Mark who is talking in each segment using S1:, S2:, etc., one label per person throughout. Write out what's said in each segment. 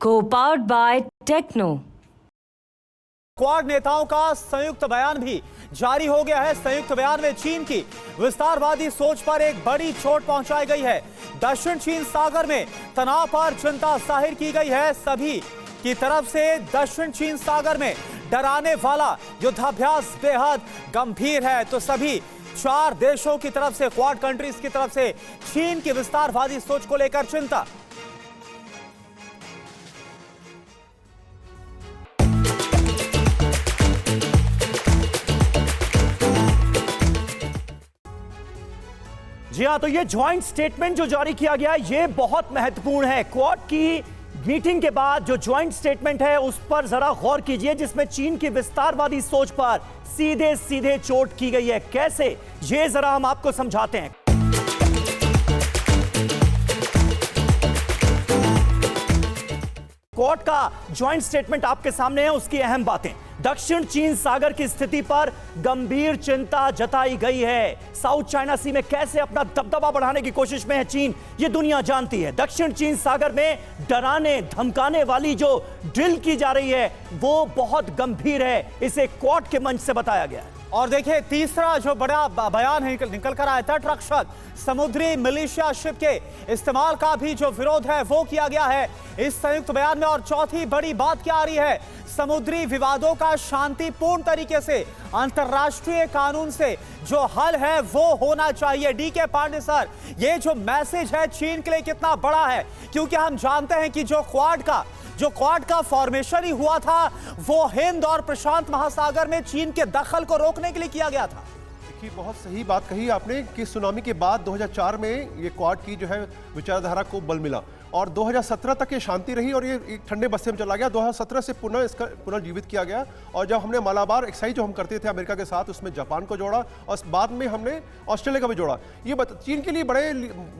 S1: Co-powered by Techno।
S2: Quad नेताओं का संयुक्त बयान भी जारी हो गया है। संयुक्त बयान में चीन की विस्तारवादी सोच पर एक बड़ी चोट पहुंचाई गई है। दक्षिण चीन सागर में तनाव पर चिंता जाहिर की गई है। सभी की तरफ से दक्षिण चीन सागर में डराने वाला युद्धाभ्यास बेहद गंभीर है। तो सभी 4 देशों की तरफ से, क्वाड कंट्रीज की तरफ से चीन की विस्तारवादी सोच को लेकर चिंता।
S3: जी हाँ, तो ये ज्वाइंट स्टेटमेंट जो जारी किया गया है ये बहुत महत्वपूर्ण है। क्वाड की मीटिंग के बाद जो ज्वाइंट स्टेटमेंट है उस पर जरा गौर कीजिए, जिसमें चीन की विस्तारवादी सोच पर सीधे सीधे चोट की गई है। कैसे, ये जरा हम आपको समझाते हैं। क्वाड का ज्वाइंट स्टेटमेंट आपके सामने है। उसकी अहम बातें, दक्षिण चीन सागर की स्थिति पर गंभीर चिंता जताई गई है। साउथ चाइना सी में कैसे अपना दबदबा बढ़ाने की कोशिश में है चीन, ये दुनिया जानती है। दक्षिण चीन सागर में डराने धमकाने वाली जो ड्रिल की जा रही है वो बहुत गंभीर है, इसे क्वाड के मंच से बताया गया है।
S2: और देखिए, तीसरा जो बड़ा बयान है निकल कर आया, तटरक्षक समुद्री मिलिशिया शिप के इस्तेमाल का भी जो विरोध है वो किया गया है इस संयुक्त बयान में। और चौथी बड़ी बात क्या आ रही है, समुद्री विवादों का शांतिपूर्ण तरीके से अंतर्राष्ट्रीय कानून से जो हल है वो होना चाहिए। डीके पांडे सर, ये जो मैसेज है चीन के लिए कितना बड़ा है, क्योंकि हम जानते हैं कि जो क्वाड का फॉर्मेशन ही हुआ था वो हिंद और प्रशांत महासागर में चीन के दखल को रोकने के लिए किया गया था।
S4: देखिए, बहुत सही बात कही आपने कि सुनामी के बाद 2004 में ये क्वाड की जो है विचारधारा को बल मिला और 2017 तक ये शांति रही और ये एक ठंडे बस्ते में चला गया। 2017 से पुनः इसका पुनर्जीवित किया गया और जब हमने मालाबार एक्साइज जो हम करते थे अमेरिका के साथ, उसमें जापान को जोड़ा और बाद में हमने ऑस्ट्रेलिया का भी जोड़ा। ये चीन के लिए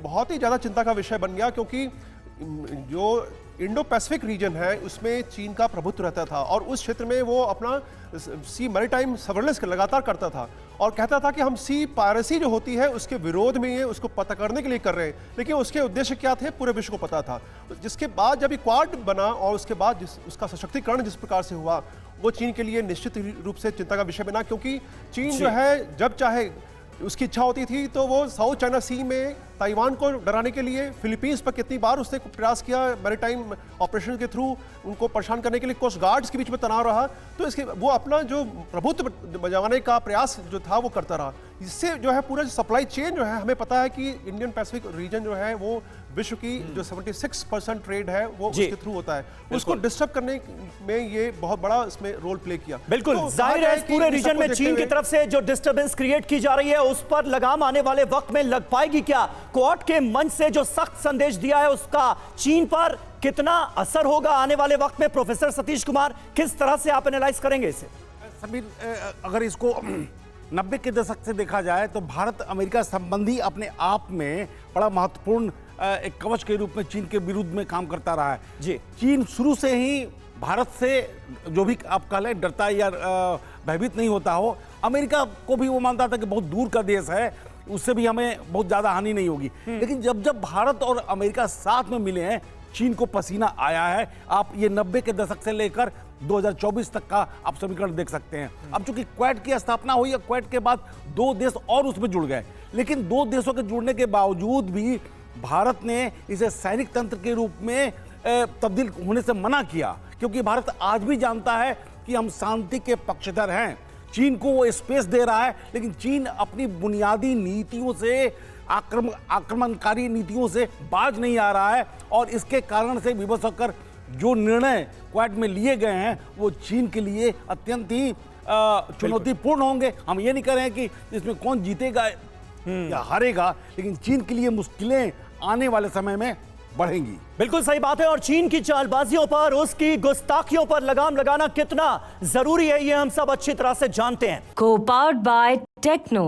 S4: बहुत ही ज़्यादा चिंता का विषय बन गया, क्योंकि जो इंडो पैसिफिक रीजन है उसमें चीन का प्रभुत्व रहता था और उस क्षेत्र में वो अपना सी मैरीटाइम सर्वेलेंस लगातार करता था और कहता था कि हम सी पायरेसी जो होती है उसके विरोध में ये उसको पता करने के लिए कर रहे हैं, लेकिन उसके उद्देश्य क्या थे पूरे विश्व को पता था। जिसके बाद जब ये क्वाड बना और उसके बाद उसका सशक्तिकरण जिस प्रकार से हुआ वो चीन के लिए निश्चित रूप से चिंता का विषय बना, क्योंकि चीन जो है जब चाहे उसकी इच्छा होती थी तो वो साउथ चाइना सी में ताइवान को डराने के लिए फिलीपींस पर कितनी बार उसने प्रयास किया, मैरीटाइम ऑपरेशन के थ्रू उनको परेशान करने के लिए कोस्ट गार्ड्स के बीच में तनाव रहा, तो इसके वो अपना जो प्रभुत्व बजाने का प्रयास जो था वो करता रहा। इससे जो है पूरा सप्लाई चेन जो है, हमें पता है कि इंडियन पैसिफिक रीजन जो है वो विश्व की जो 76% ट्रेड है वो उसके थ्रू होता है, उसको डिस्टर्ब करने में ये बहुत बड़ा इसमें रोल प्ले किया।
S3: बिल्कुल जाहिर है पूरे रीजन में चीन की तरफ से जो डिस्टर्बेंस क्रिएट की जा रही है उस पर लगाम आने वाले वक्त में लग पाएगी क्या? क्वाड के मंच से जो सख्त संदेश दिया है उसका चीन पर कितना असर होगा आने वाले वक्त में? प्रोफेसर सतीश कुमार, किस तरह से आप एनालाइज करेंगे इसे?
S5: समीर, अगर इसको 90 के दशक से देखा जाए तो भारत अमेरिका संबंधी अपने आप में बड़ा महत्वपूर्ण एक कवच के रूप में चीन के विरुद्ध में काम करता रहा है।
S3: जी,
S5: चीन शुरू से ही भारत से जो भी आप कह लें डरता या भयभीत नहीं होता हो। अमेरिका को भी वो मानता था कि बहुत दूर का देश है, उससे भी हमें बहुत ज़्यादा हानि नहीं होगी। लेकिन जब जब भारत और अमेरिका साथ में मिले हैं चीन को पसीना आया है। आप ये 90 के दशक से लेकर 2024 तक का आप समीकरण देख सकते हैं। अब चूंकि क्वाड की स्थापना हुई है, क्वाड के बाद 2 देश और उसमें जुड़ गए, लेकिन 2 देशों के जुड़ने के बावजूद भी भारत ने इसे सैनिक तंत्र के रूप में तब्दील होने से मना किया, क्योंकि भारत आज भी जानता है कि हम शांति के पक्षधर हैं। चीन को वो स्पेस दे रहा है, लेकिन चीन अपनी बुनियादी नीतियों से आक्रमणकारी नीतियों से बाज नहीं आ रहा है और इसके कारण से विवश होकर जो निर्णय क्वाड में लिए गए हैं वो चीन के लिए अत्यंत ही चुनौतीपूर्ण होंगे। हम ये नहीं कह रहे हैं कि इसमें कौन जीतेगा या हारेगा, लेकिन चीन के लिए मुश्किलें आने वाले समय में बढ़ेंगी।
S3: बिल्कुल सही बात है। और चीन की चालबाजियों पर, उसकी गुस्ताखियों पर लगाम लगाना कितना जरूरी है ये हम सब अच्छी तरह से जानते हैं।
S1: Co-powered by Techno।